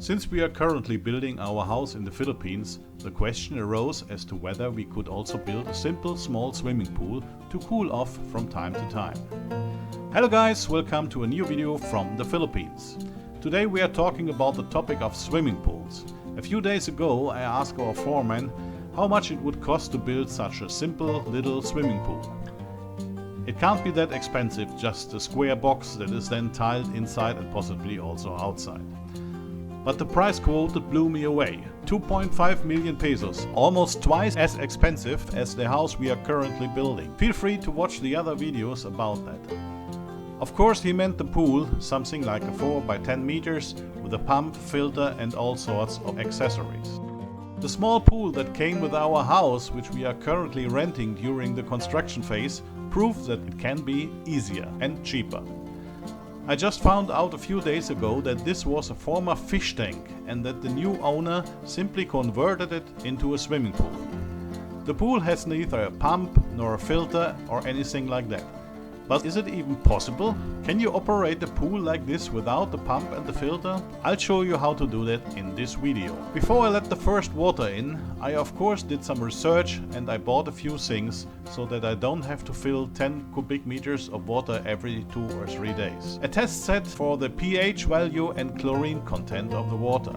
Since we are currently building our house in the Philippines, the question arose as to whether we could also build a simple small swimming pool to cool off from time to time. Hello guys, welcome to a new video from the Philippines. Today we are talking about the topic of swimming pools. A few days ago I asked our foreman how much it would cost to build such a simple little swimming pool. It can't be that expensive, just a square box that is then tiled inside and possibly also outside. But the price quoted blew me away. 2.5 million pesos, almost twice as expensive as the house we are currently building. Feel free to watch the other videos about that. Of course he meant the pool, something like a 4 by 10 meters with a pump, filter and all sorts of accessories. The small pool that came with our house, which we are currently renting during the construction phase, proves that it can be easier and cheaper. I just found out a few days ago that this was a former fish tank and that the new owner simply converted it into a swimming pool. The pool has neither a pump nor a filter or anything like that. But is it even possible? Can you operate the pool like this without the pump and the filter? I'll show you how to do that in this video. Before I let the first water in, I of course did some research and I bought a few things so that I don't have to fill 10 cubic meters of water every 2 or 3 days. A test set for the pH value and chlorine content of the water,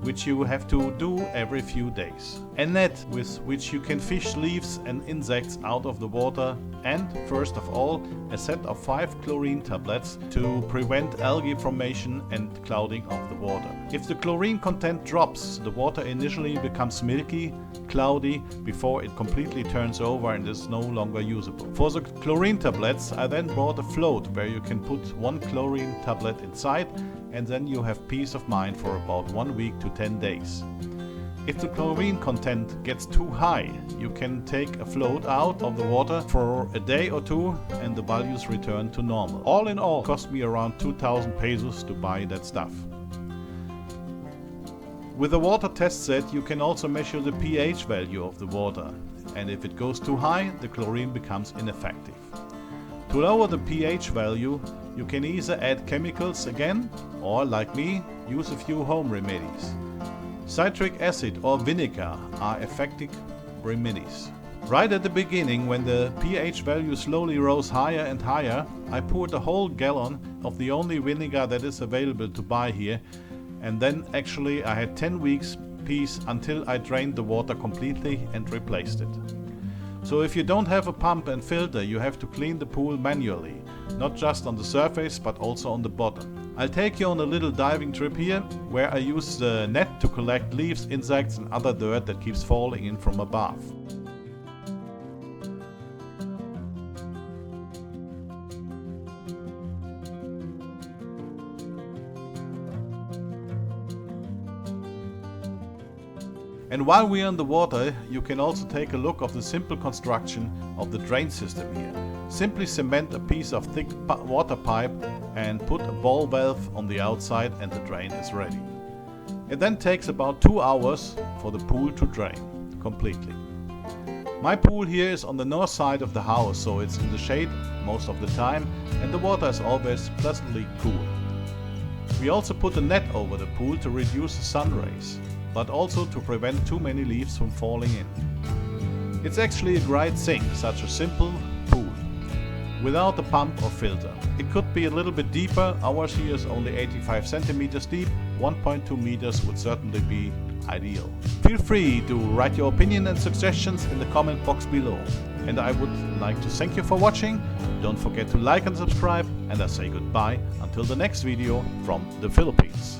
which you have to do every few days. A net with which you can fish leaves and insects out of the water, and first of all a set of 5 chlorine tablets to prevent algae formation and clouding of the water. If the chlorine content drops, the water initially becomes milky, cloudy, before it completely turns over and is no longer usable. For the chlorine tablets I then bought a float where you can put 1 chlorine tablet inside, and then you have peace of mind for about 1 week to 10 days. If the chlorine content gets too high, you can take a float out of the water for a day or two and the values return to normal. All in all, it cost me around 2,000 pesos to buy that stuff. With a water test set you can also measure the pH value of the water, and if it goes too high, the chlorine becomes ineffective. To lower the pH value, you can either add chemicals again, or like me, use a few home remedies. Citric acid or vinegar are effective remedies. Right at the beginning, when the pH value slowly rose higher and higher, I poured a whole gallon of the only vinegar that is available to buy here, and then actually I had 10 weeks peace until I drained the water completely and replaced it. So if you don't have a pump and filter, you have to clean the pool manually, not just on the surface but also on the bottom. I'll take you on a little diving trip here, where I use the net to collect leaves, insects and other dirt that keeps falling in from above. And while we're on the water, you can also take a look of the simple construction of the drain system here. Simply cement a piece of thick water pipe and put a ball valve on the outside and the drain is ready. It then takes about 2 hours for the pool to drain completely. My pool here is on the north side of the house, so it's in the shade most of the time and the water is always pleasantly cool. We also put a net over the pool to reduce the sun rays, but also to prevent too many leaves from falling in. It's actually a great thing, such a simple pool, without a pump or filter. It could be a little bit deeper, ours here is only 85 centimeters deep, 1.2 meters would certainly be ideal. Feel free to write your opinion and suggestions in the comment box below. And I would like to thank you for watching. Don't forget to like and subscribe, and I say goodbye until the next video from the Philippines.